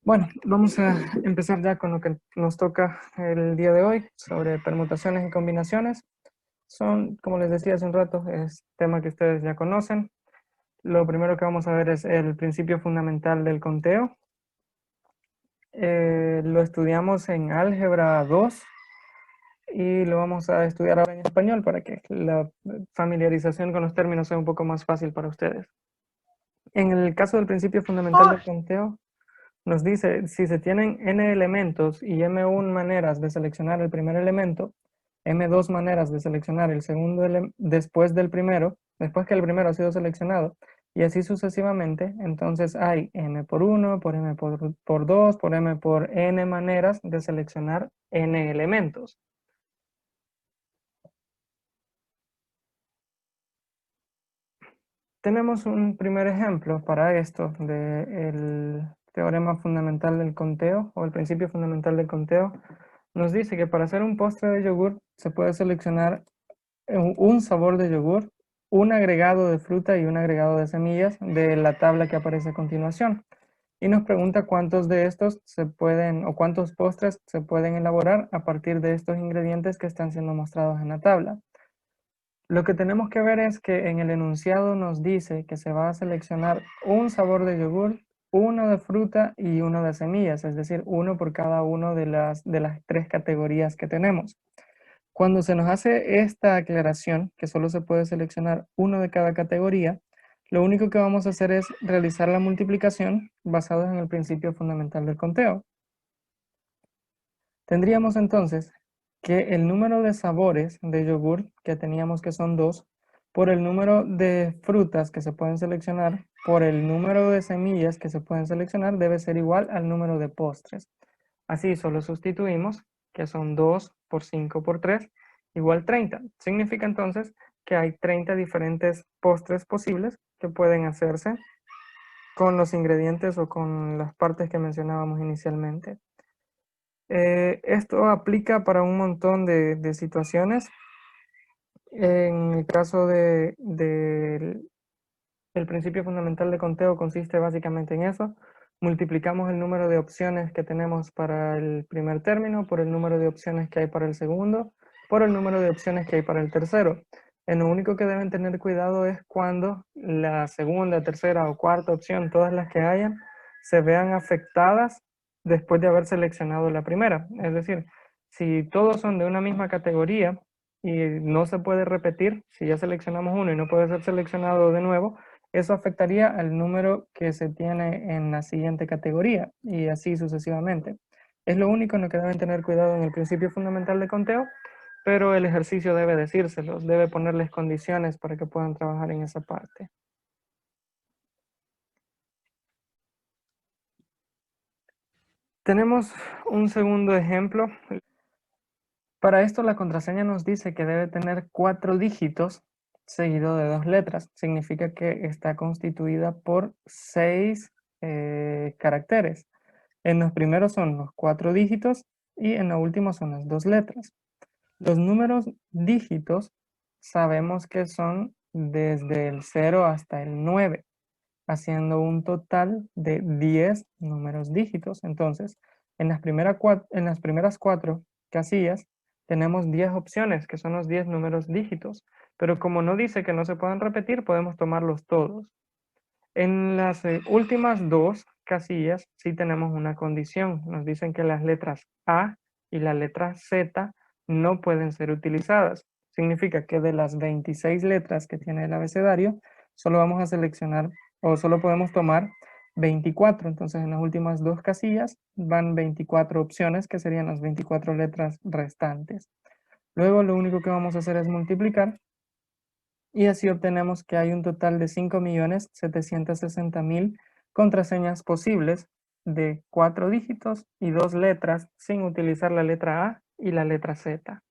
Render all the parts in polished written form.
Bueno, vamos a empezar ya con lo que nos toca el día de hoy sobre permutaciones y combinaciones. Son, como les decía hace un rato, es tema que ustedes ya conocen. Lo primero que vamos a ver es el principio fundamental del conteo. Lo estudiamos en álgebra 2 y lo vamos a estudiar ahora en español para que la familiarización con los términos sea un poco más fácil para ustedes. En el caso del principio fundamental del conteo, nos dice, si se tienen n elementos y m1 maneras de seleccionar el primer elemento, m2 maneras de seleccionar el segundo después del primero, después que el primero ha sido seleccionado, y así sucesivamente, entonces hay m por 1, por m por 2, por m por n maneras de seleccionar n elementos. Tenemos un primer ejemplo para esto del teorema fundamental del conteo o el principio fundamental del conteo. Nos dice que para hacer un postre de yogur se puede seleccionar un sabor de yogur, un agregado de fruta y un agregado de semillas de la tabla que aparece a continuación. Y nos pregunta cuántos de estos se pueden o cuántos postres se pueden elaborar a partir de estos ingredientes que están siendo mostrados en la tabla. Lo que tenemos que ver es que en el enunciado nos dice que se va a seleccionar un sabor de yogur, uno de fruta y uno de semillas, es decir, uno por cada uno de las tres categorías que tenemos. Cuando se nos hace esta aclaración, que solo se puede seleccionar uno de cada categoría, lo único que vamos a hacer es realizar la multiplicación basados en el principio fundamental del conteo. Tendríamos entonces que el número de sabores de yogur que teníamos, que son 2, por el número de frutas que se pueden seleccionar, por el número de semillas que se pueden seleccionar, debe ser igual al número de postres. Así solo sustituimos, que son 2 por 5 por 3, igual 30. Significa entonces que hay 30 diferentes postres posibles que pueden hacerse con los ingredientes o con las partes que mencionábamos inicialmente. Esto aplica para un montón de situaciones. En el caso del principio fundamental de conteo consiste básicamente en eso. Multiplicamos el número de opciones que tenemos para el primer término por el número de opciones que hay para el segundo, por el número de opciones que hay para el tercero. En lo único que deben tener cuidado es cuando la segunda, tercera o cuarta opción, todas las que hayan, se vean afectadas después de haber seleccionado la primera. Es decir, si todos son de una misma categoría y no se puede repetir, si ya seleccionamos uno y no puede ser seleccionado de nuevo, eso afectaría al número que se tiene en la siguiente categoría y así sucesivamente. Es lo único en lo que deben tener cuidado en el principio fundamental de conteo, pero el ejercicio debe decírselos, debe ponerles condiciones para que puedan trabajar en esa parte. Tenemos un segundo ejemplo. Para esto la contraseña nos dice que debe tener 4 dígitos seguido de 2 letras. Significa que está constituida por 6 caracteres. En los primeros son los 4 dígitos y en lo último son las 2 letras. Los números dígitos sabemos que son desde el 0 hasta el 9, haciendo un total de 10 números dígitos. Entonces, en las primeras 4 casillas tenemos 10 opciones, que son los 10 números dígitos. Pero como no dice que no se puedan repetir, podemos tomarlos todos. En las últimas 2 casillas sí tenemos una condición. Nos dicen que las letras A y la letra Z no pueden ser utilizadas. Significa que de las 26 letras que tiene el abecedario, solo vamos a seleccionar o solo podemos tomar 24. Entonces en las últimas 2 casillas van 24 opciones, que serían las 24 letras restantes. Luego lo único que vamos a hacer es multiplicar y así obtenemos que hay un total de 5.760.000 contraseñas posibles de 4 dígitos y 2 letras sin utilizar la letra A y la letra Z.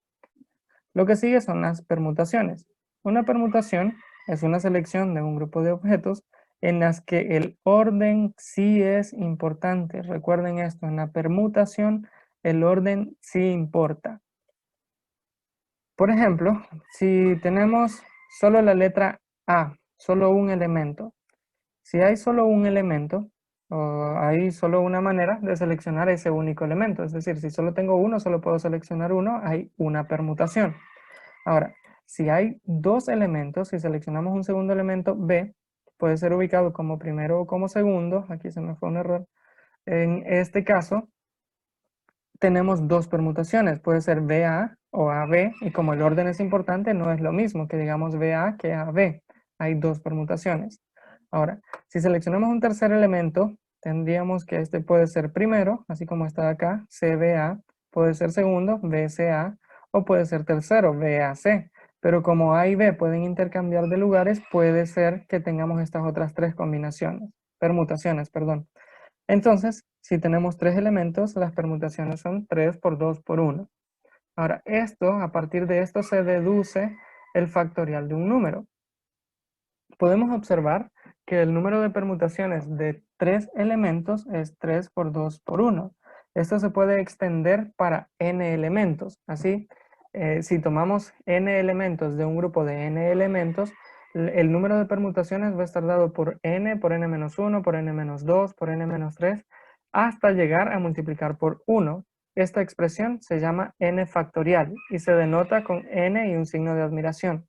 Lo que sigue son las permutaciones. Una permutación es una selección de un grupo de objetos en las que el orden sí es importante. Recuerden esto, en la permutación el orden sí importa. Por ejemplo, si tenemos solo la letra A, solo un elemento. Si hay solo un elemento, o hay solo una manera de seleccionar ese único elemento. Es decir, si solo tengo uno, solo puedo seleccionar uno, hay una permutación. Ahora, si hay dos elementos, si seleccionamos un segundo elemento B, puede ser ubicado como primero o como segundo. Aquí se me fue un error. En este caso, tenemos dos permutaciones, puede ser BA o AB, y como el orden es importante, no es lo mismo que digamos BA que AB. Hay dos permutaciones. Ahora, si seleccionamos un tercer elemento, tendríamos que este puede ser primero, así como está acá, CBA, puede ser segundo, BCA, o puede ser tercero, BAC. Pero como A y B pueden intercambiar de lugares, puede ser que tengamos estas otras tres permutaciones, perdón. Entonces, si tenemos tres elementos, las permutaciones son 3 por 2 por 1. Ahora, a partir de esto se deduce el factorial de un número. Podemos observar que el número de permutaciones de tres elementos es 3 por 2 por 1. Esto se puede extender para n elementos. Así, si tomamos n elementos de un grupo de n elementos, el número de permutaciones va a estar dado por n por n-1, por n-2, por n-3, hasta llegar a multiplicar por 1. Esta expresión se llama n factorial y se denota con n y un signo de admiración.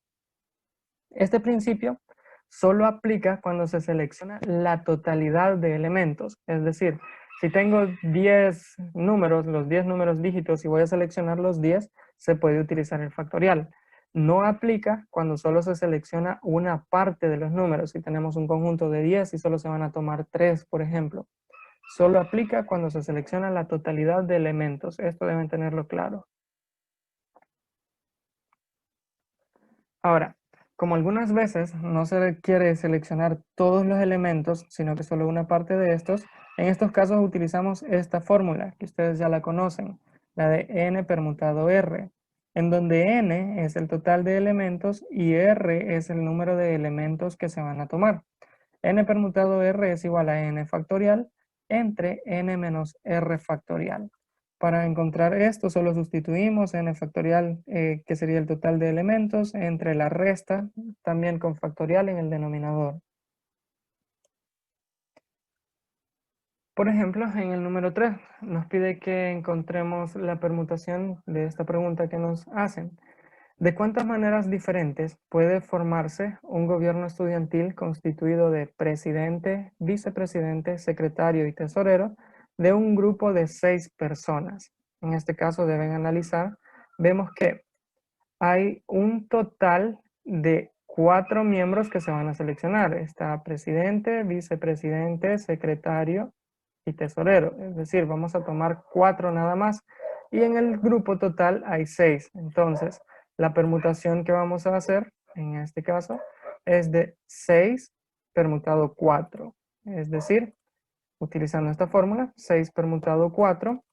Este principio solo aplica cuando se selecciona la totalidad de elementos. Es decir, si tengo 10 números, los 10 números dígitos y voy a seleccionar los 10, se puede utilizar el factorial. No aplica cuando solo se selecciona una parte de los números. Si tenemos un conjunto de 10 y solo se van a tomar 3, por ejemplo. Solo aplica cuando se selecciona la totalidad de elementos. Esto deben tenerlo claro. Ahora, como algunas veces no se quiere seleccionar todos los elementos, sino que solo una parte de estos, en estos casos utilizamos esta fórmula, que ustedes ya la conocen, la de n permutado r, en donde n es el total de elementos y r es el número de elementos que se van a tomar. N permutado r es igual a n factorial entre n menos r factorial. Para encontrar esto solo sustituimos n factorial, que sería el total de elementos, entre la resta, también con factorial en el denominador. Por ejemplo, en el número 3 nos pide que encontremos la permutación de esta pregunta que nos hacen. ¿De cuántas maneras diferentes puede formarse un gobierno estudiantil constituido de presidente, vicepresidente, secretario y tesorero de un grupo de 6 personas? En este caso deben analizar, vemos que hay un total de 4 miembros que se van a seleccionar. Está presidente, vicepresidente, secretario y tesorero. Es decir, vamos a tomar 4 nada más. Y en el grupo total hay 6. Entonces, la permutación que vamos a hacer, en este caso, es de 6 permutado 4. Es decir, utilizando esta fórmula, 6 permutado 4,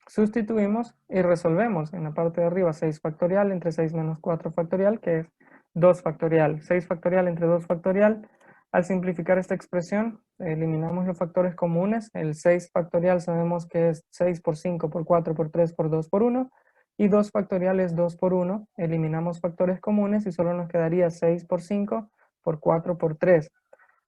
sustituimos y resolvemos en la parte de arriba 6 factorial entre 6 menos 4 factorial, que es 2 factorial. 6 factorial entre 2 factorial. Al simplificar esta expresión, eliminamos los factores comunes. El 6 factorial sabemos que es 6 por 5 por 4 por 3 por 2 por 1. Y 2 factorial es 2 por 1. Eliminamos factores comunes y solo nos quedaría 6 por 5 por 4 por 3.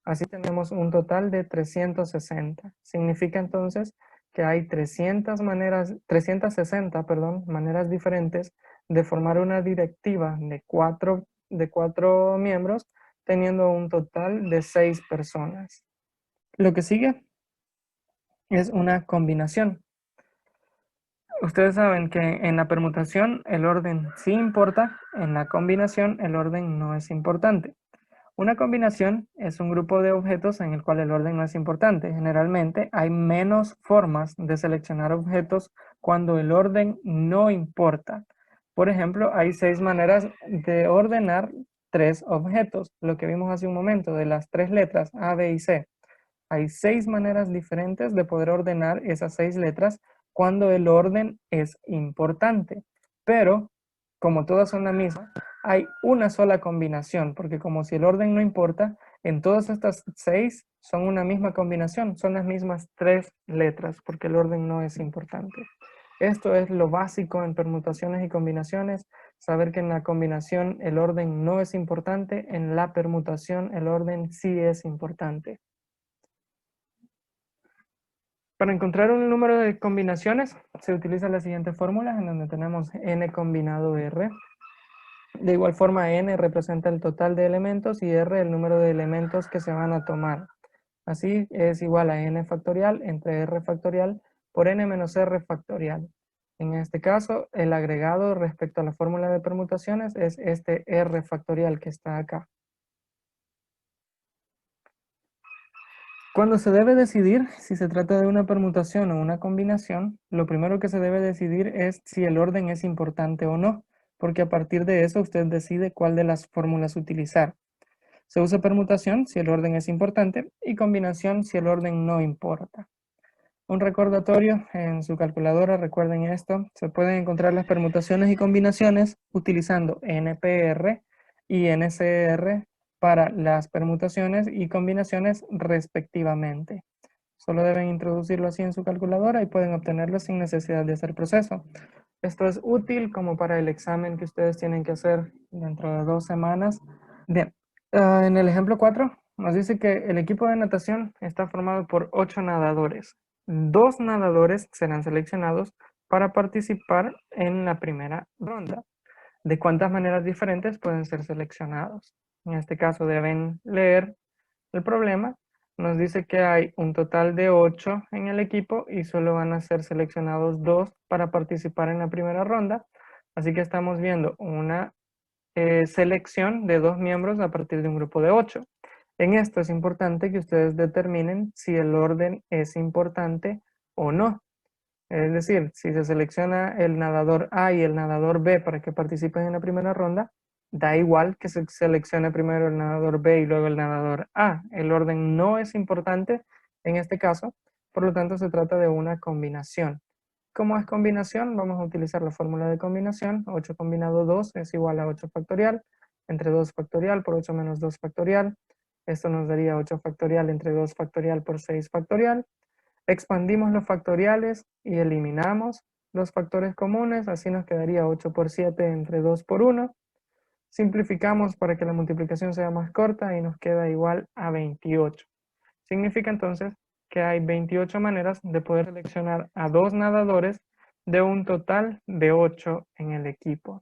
Así tenemos un total de 360. Significa entonces que hay 360 maneras diferentes de formar una directiva de cuatro miembros, teniendo un total de 6 personas. Lo que sigue es una combinación. Ustedes saben que en la permutación el orden sí importa, en la combinación el orden no es importante. Una combinación es un grupo de objetos en el cual el orden no es importante. Generalmente hay menos formas de seleccionar objetos cuando el orden no importa. Por ejemplo, hay 6 maneras de ordenar 3 objetos, lo que vimos hace un momento de las 3 letras A, B y C. Hay 6 maneras diferentes de poder ordenar esas 6 letras cuando el orden es importante. Pero, como todas son la misma, hay una sola combinación, porque como si el orden no importa, en todas estas 6 son una misma combinación, son las mismas 3 letras, porque el orden no es importante. Esto es lo básico en permutaciones y combinaciones, saber que en la combinación el orden no es importante, en la permutación el orden sí es importante. Para encontrar un número de combinaciones, se utiliza la siguiente fórmula, en donde tenemos n combinado r. De igual forma, n representa el total de elementos y r el número de elementos que se van a tomar. Así es igual a n factorial entre r factorial por n menos r factorial. En este caso, el agregado respecto a la fórmula de permutaciones es este r factorial que está acá. Cuando se debe decidir si se trata de una permutación o una combinación, lo primero que se debe decidir es si el orden es importante o no, porque a partir de eso usted decide cuál de las fórmulas utilizar. Se usa permutación si el orden es importante y combinación si el orden no importa. Un recordatorio en su calculadora, recuerden esto, se pueden encontrar las permutaciones y combinaciones utilizando NPR y NCR para las permutaciones y combinaciones respectivamente. Solo deben introducirlo así en su calculadora y pueden obtenerlo sin necesidad de hacer proceso. Esto es útil como para el examen que ustedes tienen que hacer dentro de 2 semanas. Bien, en el ejemplo 4 nos dice que el equipo de natación está formado por 8 nadadores. 2 nadadores serán seleccionados para participar en la primera ronda. ¿De cuántas maneras diferentes pueden ser seleccionados? En este caso deben leer el problema. Nos dice que hay un total de 8 en el equipo y solo van a ser seleccionados 2 para participar en la primera ronda. Así que estamos viendo una selección de 2 miembros a partir de un grupo de 8. En esto es importante que ustedes determinen si el orden es importante o no. Es decir, si se selecciona el nadador A y el nadador B para que participen en la primera ronda, da igual que se seleccione primero el nadador B y luego el nadador A. El orden no es importante en este caso, por lo tanto se trata de una combinación. ¿Cómo es combinación? Vamos a utilizar la fórmula de combinación. 8 combinado 2 es igual a 8 factorial, entre 2 factorial por 8 menos 2 factorial. Esto nos daría 8 factorial entre 2 factorial por 6 factorial. Expandimos los factoriales y eliminamos los factores comunes, así nos quedaría 8 por 7 entre 2 por 1. Simplificamos para que la multiplicación sea más corta y nos queda igual a 28. Significa entonces que hay 28 maneras de poder seleccionar a 2 nadadores de un total de 8 en el equipo.